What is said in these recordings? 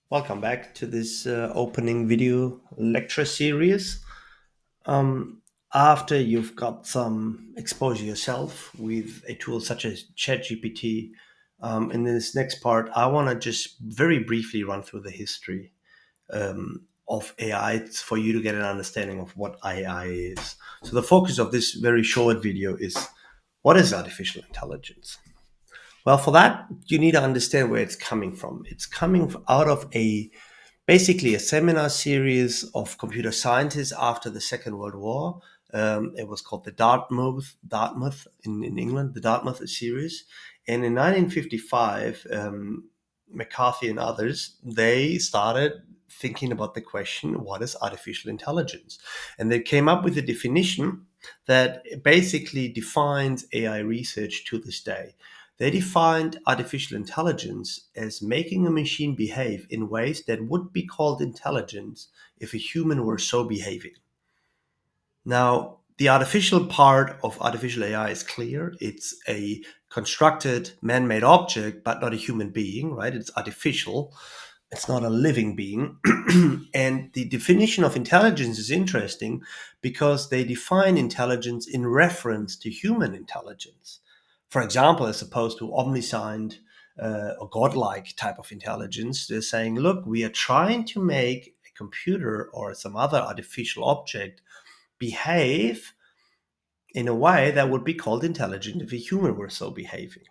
Welcome back to this opening video lecture series. Um, After you've got some exposure yourself with a tool such as ChatGPT, in this next part, I want to just very briefly run through the history of AI for you to get an understanding of what AI is. So, the focus of this very short video is what is artificial intelligence? Well, for that, you need to understand where it's coming from. It's coming out of basically a seminar series of computer scientists after the Second World War. It was called the Dartmouth in England, the Dartmouth series. And in 1955, McCarthy and others, they started thinking about the question, what is artificial intelligence? And they came up with a definition that basically defines AI research to this day. They defined artificial intelligence as making a machine behave in ways that would be called intelligence if a human were so behaving. Now, the artificial part of artificial AI is clear. It's a constructed man made object, but not a human being, right? It's artificial. It's not a living being. And the definition of intelligence is interesting because they define intelligence in reference to human intelligence. For example, as opposed to omniscient or godlike type of intelligence, they're saying, look, we are trying to make a computer or some other artificial object behave in a way that would be called intelligent if a human were so behaving.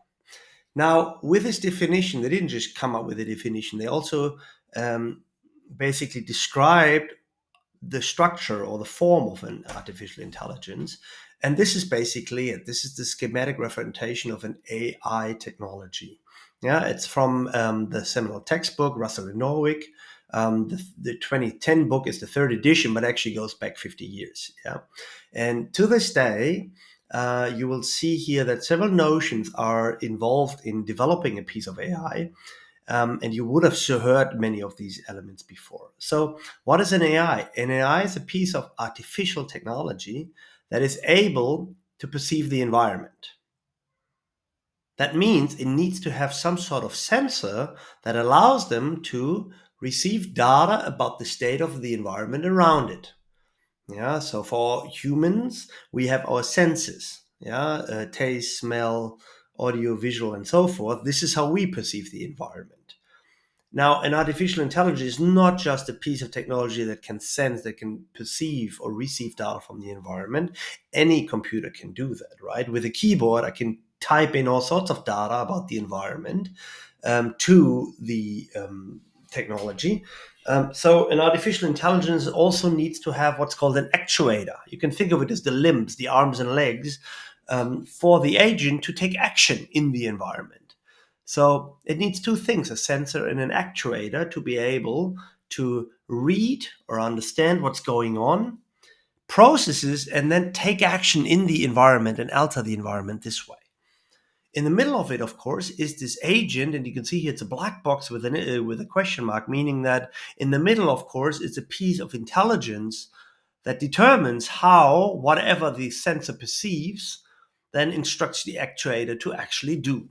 Now, with this definition, they didn't just come up with a definition, they also um, basically described the structure or the form of an artificial intelligence. And this is basically it. This is the schematic representation of an AI technology. Yeah, it's from the seminal textbook, Russell and Norwick. The 2010 book is the third edition, but actually goes back 50 years. Yeah, and to this day, you will see here that several notions are involved in developing a piece of AI. And you would have heard many of these elements before. So, what is an AI? An AI is a piece of artificial technology that is able to perceive the environment. That means it needs to have some sort of sensor that allows them to receive data about the state of the environment around it. Yeah, so for humans, we have our senses, taste, smell, audio, visual, and so forth. This is how we perceive the environment. Now, an artificial intelligence is not just a piece of technology that can sense, that can perceive or receive data from the environment. Any computer can do that, right? With a keyboard, I can type in all sorts of data about the environment to the technology. So, an artificial intelligence also needs to have what's called an actuator. You can think of it as the limbs, the arms and legs for the agent to take action in the environment. So it needs two things, a sensor and an actuator, to be able to read or understand what's going on, processes, and then take action in the environment and alter the environment this way. In the middle of it, of course, is this agent, and you can see here it's a black box with a question mark, meaning that in the middle, of course, is a piece of intelligence that determines how whatever the sensor perceives then instructs the actuator to actually do.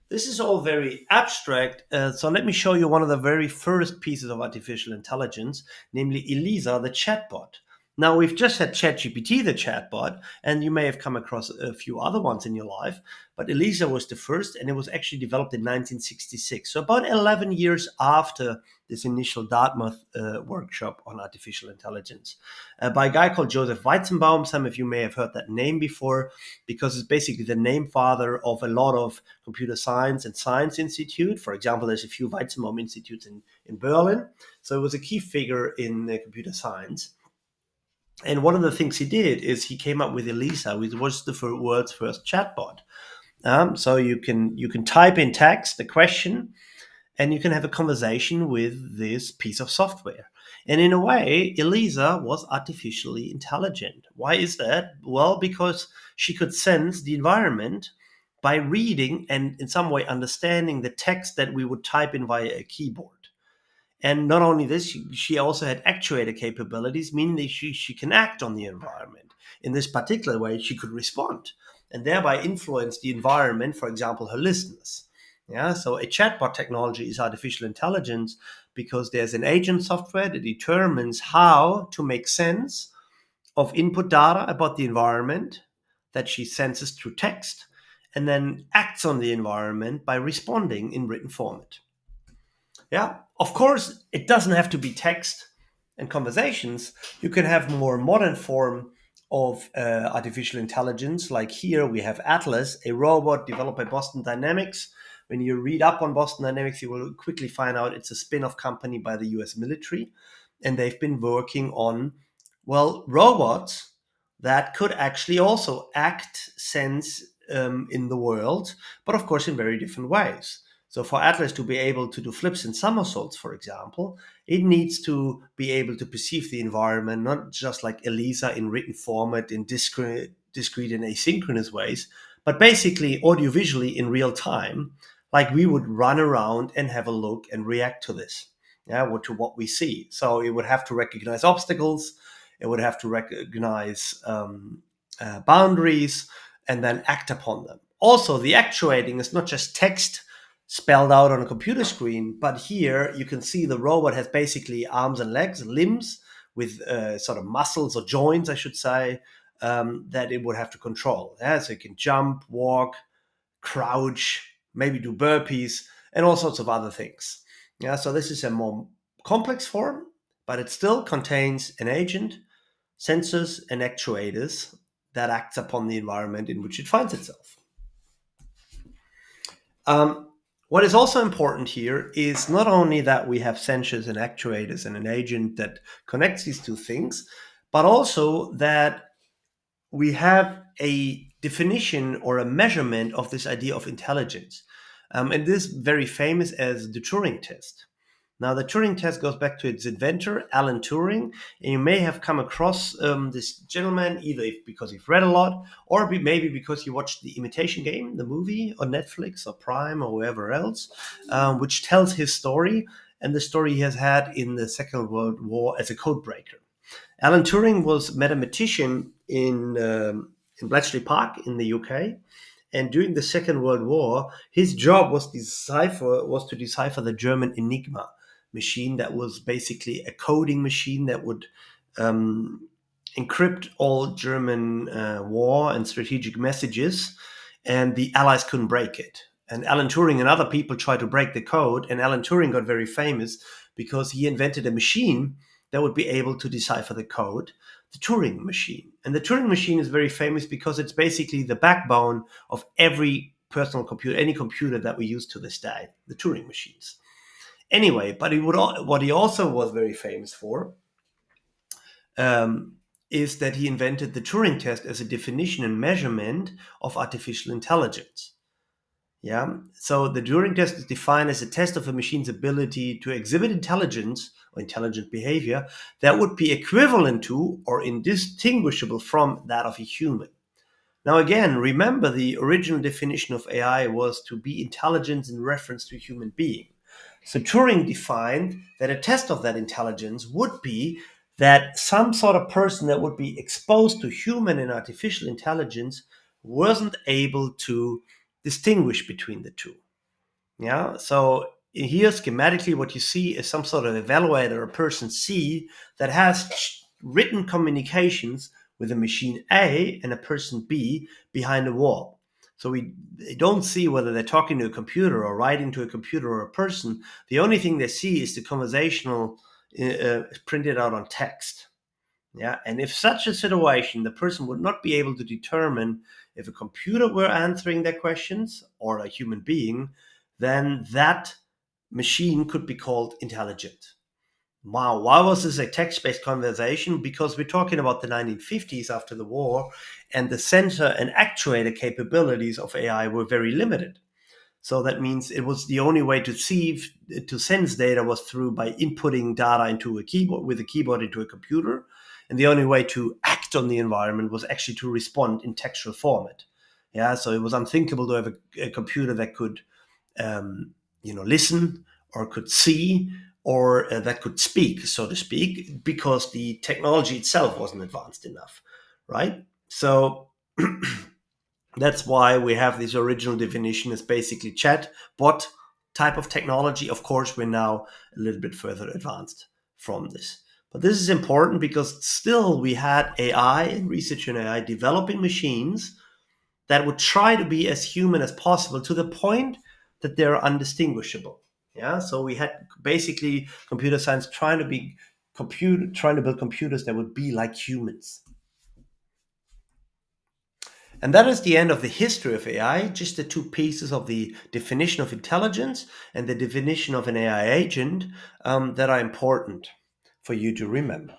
This is all very abstract. So let me show you one of the very first pieces of artificial intelligence, namely Elisa, the chatbot. Now, we've just had ChatGPT, the chatbot, and you may have come across a few other ones in your life, but Elisa was the first, and it was actually developed in 1966. So about 11 years after this initial Dartmouth workshop on artificial intelligence by a guy called Joseph Weizenbaum. Some of you may have heard that name before because it's basically the name father of a lot of computer science and science institute. For example, there's a few Weizenbaum institutes in Berlin. So it was a key figure in computer science. And one of the things he did is he came up with Elisa, which was the world's first chatbot. So you can type in text the question, and you can have a conversation with this piece of software. And in a way, Elisa was artificially intelligent. Why is that? Well, because she could sense the environment by reading and in some way understanding the text that we would type in via a keyboard. And not only this, she also had actuator capabilities, meaning that she can act on the environment. In this particular way, she could respond and thereby influence the environment, for example, her listeners. Yeah, so a chatbot technology is artificial intelligence because there's an agent software that determines how to make sense of input data about the environment that she senses through text and then acts on the environment by responding in written format. Yeah, of course, it doesn't have to be text and conversations. You can have more modern form of artificial intelligence. Like here, we have Atlas, a robot developed by Boston Dynamics. When you read up on Boston Dynamics, you will quickly find out it's a spin-off company by the U.S. military, and they've been working on, well, robots that could actually also act, sense in the world, but of course in very different ways. So for Atlas to be able to do flips and somersaults, for example, it needs to be able to perceive the environment, not just like ELISA in written format in discrete and asynchronous ways, but basically audiovisually in real time, like we would run around and have a look and react to this, yeah, to what we see. So it would have to recognize obstacles, it would have to recognize boundaries, and then act upon them. Also, the actuating is not just text spelled out on a computer screen, but here you can see the robot has basically arms and legs, limbs with sort of muscles or joints, I should say, that it would have to control. Yeah? So it can jump, walk, crouch, maybe do burpees, and all sorts of other things. Yeah, so this is a more complex form, but it still contains an agent, sensors, and actuators that acts upon the environment in which it finds itself. Um, what is also important here is not only that we have sensors and actuators and an agent that connects these two things, but also that we have a definition or a measurement of this idea of intelligence. And this is very famous as the Turing test. Now, the Turing test goes back to its inventor, Alan Turing, and you may have come across this gentleman either because you've read a lot or maybe because you watched The Imitation Game, the movie on Netflix or Prime or wherever else, which tells his story and the story he has had in the Second World War as a code breaker. Alan Turing was a mathematician in Bletchley Park in the UK. And during the Second World War, his job was to decipher the German Enigma machine that was basically a coding machine that would um, encrypt all German war and strategic messages, and the Allies couldn't break it. And Alan Turing and other people tried to break the code, and Alan Turing got very famous because he invented a machine that would be able to decipher the code, the Turing machine. And the Turing machine is very famous because it's basically the backbone of every personal computer, any computer that we use to this day, the Turing machines. Anyway, but what he also was very famous for is that he invented the Turing test as a definition and measurement of artificial intelligence. Yeah. So the Turing test is defined as a test of a machine's ability to exhibit intelligence or intelligent behavior that would be equivalent to or indistinguishable from that of a human. Now, again, remember the original definition of AI was to be intelligence in reference to a human being. So Turing defined that a test of that intelligence would be that some sort of person that would be exposed to human and artificial intelligence wasn't able to distinguish between the two. Yeah. So here, schematically, what you see is some sort of evaluator, a person C, that has written communications with a machine A and a person B behind a wall. So they don't see whether they're talking to a computer or writing to a computer or a person. The only thing they see is the conversational printed out on text. Yeah, and if such a situation, the person would not be able to determine if a computer were answering their questions or a human being, then that machine could be called intelligent. Wow, why was this a text-based conversation? Because we're talking about the 1950s after the war, and the sensor and actuator capabilities of AI were very limited. So that means it was the only way to sense data was through by inputting data into a keyboard with a keyboard into a computer, and the only way to act on the environment was actually to respond in textual format. Yeah, so it was unthinkable to have a computer that could, listen or could see or that could speak, so to speak, because the technology itself wasn't advanced enough, right? So That's why we have this original definition as basically chat bot type of technology. Of course, we're now a little bit further advanced from this. But this is important because still we had AI and research in AI developing machines that would try to be as human as possible to the point that they're undistinguishable. Yeah, so we had basically computer science trying to build computers that would be like humans. And that is the end of the history of AI, just the two pieces of the definition of intelligence and the definition of an AI agent that are important for you to remember.